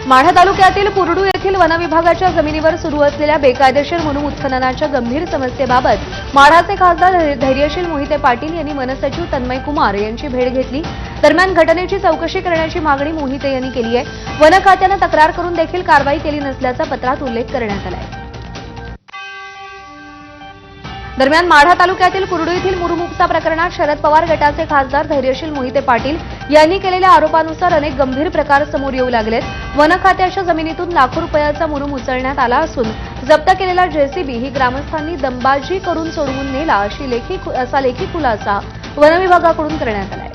माढा तालुक्यातील पुरडू येथील वनविभागाच्या जमिनीवर सुरू असलेल्या बेकायदेशीर म्हणून उत्खननाच्या गंभीर समस्येबाबत माढाचे खासदार धैर्यशील मोहिते पाटील यांनी वनसचिव तन्मय कुमार यांची भेट घेतली। दरम्यान घटनेची चौकशी करण्याची मागणी मोहिते यांनी केली आहे। वन खात्याने तक्रार करून देखील कारवाई केली नसल्याचा पत्रात उल्लेख करण्यात आला आहे। दरम्यान माढा तालुक्यातील पुरडू येथील मुरुमुक्ता प्रकरणात शरद पवार गटाचे खासदार धैर्यशील मोहिते पाटील यांनी केलेल्या आरोपानुसार अनेक गंभीर प्रकार समोर येऊ लागलेत। वन खात्याच्या जमिनीतून लाखो रुपयाचा मुरुम उचलण्यात आला असून जप्त केलेला जेसीबी ही ग्रामस्थांनी दंबाजी करून सोडवून नेला असा लेखी खुलासा वन विभागाकडून करण्यात आला आहे।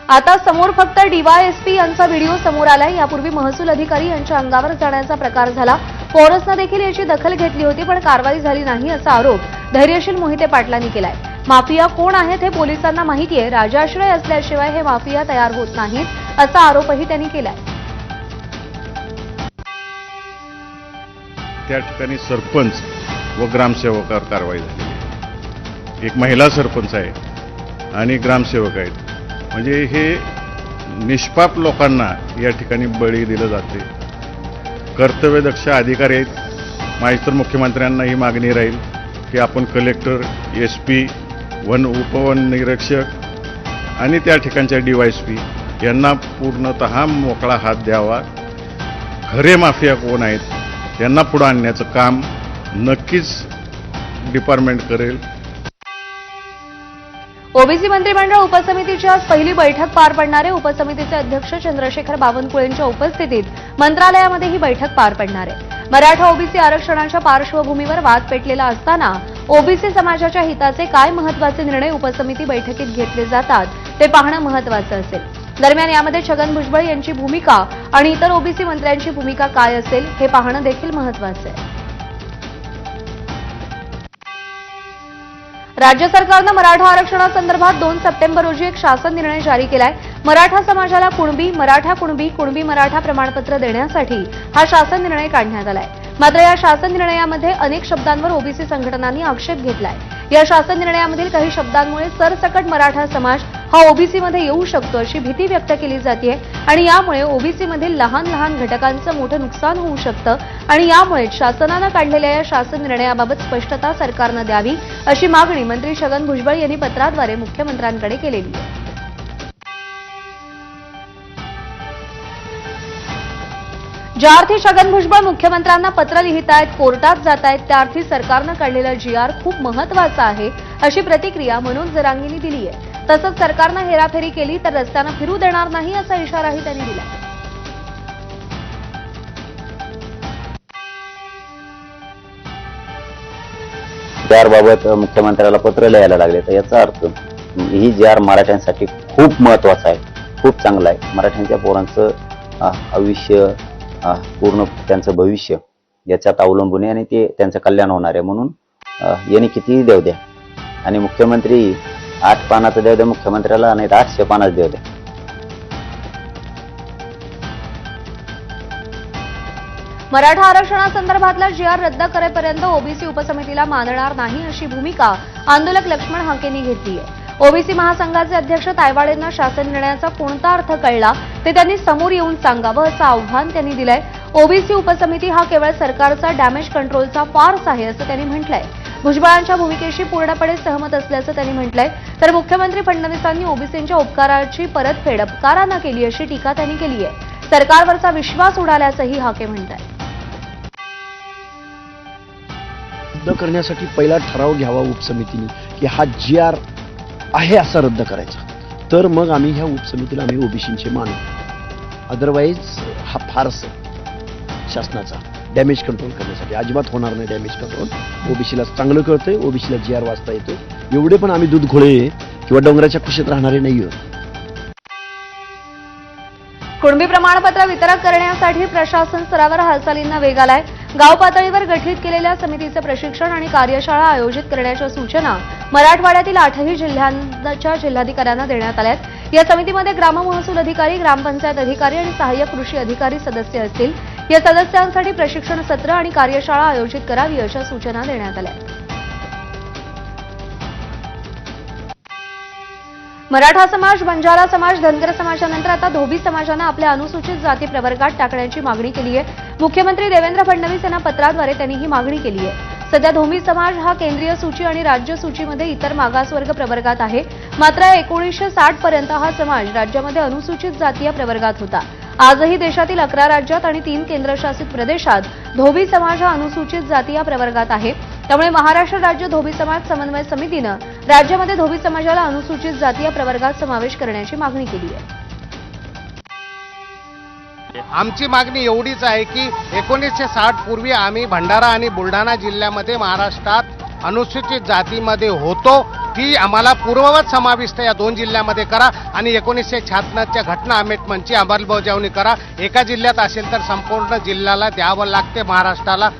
आता समोर फक्त डीवायएसपी यांचा व्हिडिओ समोर आलाय। यापूर्वी महसूल अधिकारी यांच्या अंगावर जाण्याचा प्रकार झाला। पोरसने देखील याची दखल घेतली होती पण कारवाई झाली नाही असा आरोप धैर्यशील मोहिते पाटलांनी केलाय। माफिया कोण आहेत हे पोलिसांना माहिती आहे। राजाश्रय असल्याशिवाय हे माफिया तयार होत नाहीत असा आरोपही त्यांनी केलाय। त्या ठिकाणी सरपंच व ग्रामसेवकावर कारवाई झाली। एक महिला सरपंच आहे आणि ग्रामसेवक आहेत। म्हणजे हे निष्पाप लोकांना या ठिकाणी बळी दिलं जाते। कर्तव्यदक्ष अधिकारी आहेत। माझी तर मुख्यमंत्र्यांना ही मागणी राहील की आपण कलेक्टर, एसपी, उपवन निरीक्षक आणि त्या ठिकाणच्या डीवायएसपी यांना पूर्णतः मोकळा हात द्यावा। खरे माफिया कोण आहेत त्यांना पुढे आणण्याचं काम नक्कीच डिपार्टमेंट करेल। ओबीसी मंत्रिमंडळ उपसमितीची आज पहिली बैठक पार पडणार आहे। उपसमितीचे अध्यक्ष चंद्रशेखर बावनकुळेंच्या उपस्थितीत मंत्रालयामध्ये ही बैठक पार पडणार आहे। मराठा ओबीसी आरक्षणाच्या पार्श्वभूमीवर वाद पेटलेला असताना ओबीसी समाजाच्या हिताचे काय महत्त्वाचे निर्णय उपसमिती बैठकीत घेतले जातात ते पाहणं महत्त्वाचं असेल। दरम्यान यामध्ये छगन भुजबळ यांची भूमिका आणि इतर ओबीसी मंत्र्यांची भूमिका काय असेल हे पाहणं देखील महत्त्वाचं आहे। राज्य सरकारनं मराठा आरक्षणासंदर्भात 2 सप्टेंबर रोजी एक शासन निर्णय जारी केलाय। मराठा समाजाला कुणबी मराठा प्रमाणपत्र देण्यासाठी हा शासन निर्णय काढण्यात आलाय। मात्र या शासन निर्णयामध्ये अनेक शब्दांवर ओबीसी संघटनांनी आक्षेप घेतलाय। या शासन निर्णयामधील काही शब्दांमुळे सरसकट मराठा समाज हा ओबीसीमध्ये येऊ शकतो अशी भीती व्यक्त केली जाते आणि यामुळे ओबीसीमधील लहान लहान घटकांचं मोठं नुकसान होऊ शकतं आणि यामुळे शासनानं काढलेल्या या शासन निर्णयाबाबत स्पष्टता सरकारनं द्यावी अशी मागणी मंत्री छगन भुजबळ यांनी पत्राद्वारे मुख्यमंत्र्यांकडे केलेली आहे। ज्या अर्थी छगन भुजबळ मुख्यमंत्र्यांना पत्र लिहित आहेत, कोर्टात जात आहेत, त्या अर्थी सरकारनं काढलेला जीआर खूप महत्त्वाचा आहे अशी प्रतिक्रिया मनोज जरांगींनी दिली आहे। तसंच सरकारनं हेराफेरी केली तर रस्त्यानं फिरू देणार नाही असा इशाराही त्यांनी दिला। जीआरबाबत मुख्यमंत्र्याला पत्र लिहायला लागले तर याचा अर्थ ही जीआर मराठ्यांसाठी खूप महत्त्वाचा आहे, खूप चांगला आहे। मराठ्यांच्या पोरांचं आयुष्य पूर्ण त्यांचं भविष्य याच्यात अवलंबून आहे आणि ते त्यांचं कल्याण होणार आहे। म्हणून यांनी कितीही देऊ द्या आणि मुख्यमंत्री 8 पानाचं देऊ द्या मुख्यमंत्र्याला आणि 800 पानाचं देऊ द्या। मराठा आरक्षणासंदर्भातला जीआर रद्द करेपर्यंत ओबीसी उपसमितीला मानणार नाही अशी भूमिका आंदोलक लक्ष्मण हाकेंनी घेतली आहे। ओबीसी महासंघाचे अध्यक्ष तायवाडेंना शासन निर्णयाचा कोणता अर्थ कळला ते त्यांनी समोर येऊन सांगावं असं आव्हान त्यांनी दिलंय। ओबीसी उपसमिती हा केवळ सरकारचा डॅमेज कंट्रोलचा फार्स आहे असं त्यांनी म्हटलंय। भुजबळांच्या भूमिकेशी पूर्णपणे सहमत असल्याचं त्यांनी म्हटलंय। तर मुख्यमंत्री फडणवीसांनी ओबीसींच्या उपकाराची परतफेड उपकारानं केली अशी टीका त्यांनी केली आहे। सरकारवरचा विश्वास उडाल्याचंही हाके म्हणतात। रद्द करण्यासाठी पहिला ठराव घ्यावा उपसमितीने की हा जीआर आहे असा रद्द करायचा, तर मग आम्ही ह्या उपसमितीला आम्ही ओबीसींचे मानू। अदरवाईज हा फार्स शासनाचा डॅमेज कंट्रोल करण्यासाठी अजिबात होणार नाही। डॅमेज कंट्रोल ओबीसीला चांगलं कळतंय, ओबीसीला जीआर वाचता येतो। एवढे पण आम्ही दूध घोळे किंवा डोंगराच्या कुशीत राहणारे नाही आहोत। कुणबी प्रमाणपत्र वितरण करण्यासाठी प्रशासन स्तरावर हालचालींना वेग आलाय। गाव पातळीवर गठीत केलेल्या समितीचे प्रशिक्षण आणि कार्यशाळा आयोजित करण्याच्या सूचना मराठवाड्यातील 8ही जिल्ह्यांच्या जिल्हाधिकाऱ्यांना देण्यात आल्यात। या समितीमध्ये ग्राम महसूल अधिकारी, ग्रामपंचायत अधिकारी आणि सहाय्यक कृषी अधिकारी सदस्य असतील। या सदस्यांसाठी प्रशिक्षण सत्र आणि कार्यशाळा आयोजित करावी अशा सूचना देण्यात आल्या। मराठा समाज, बंजारा समाज, धनगर समाजानंतर आता धोबी समाजानं आपल्या अनुसूचित जाती प्रवर्गात टाकण्याची मागणी केली आहे. मुख्यमंत्री देवेंद्र फडणवीस यांना पत्राद्वारे त्यांनी ही मागणी केली आहे. सध्या धोबी समाज हा केंद्रीय सूची आणि राज्य सूचीमध्ये इतर मागासवर्ग प्रवर्गात आहे. मात्र 1960 पर्यंत हा समाज राज्यामध्ये अनुसूचित जातीय प्रवर्गात होता. आजही देशातील 11 राज्यात आणि 3 केंद्रशासित प्रदेशात धोबी समाज हा अनुसूचित जाती या प्रवर्गात आहे. त्यामुळे महाराष्ट्र राज्य धोबी समाज समन्वय समितीनं राज्यामध्ये धोबी समाजाला अनुसूचित जाती या प्रवर्गात समावेश करण्याची मागणी केली आहे. आमची मागणी एवढीच आहे की 1960 पूर्वी आम्ही भंडारा आणि बुलढाणा जिल्ह्यामध्ये महाराष्ट्रात अनुसूचित जातीमध्ये होतो. ती आम्हाला पूर्ववत समाविष्ट या 2 जिल्ह्यामध्ये करा आणि 1996च्या घटना अमेंडमेंटची अंमलबजावणी करा. एका जिल्ह्यात असेल तर संपूर्ण जिल्ह्याला द्यावं लागते महाराष्ट्राला.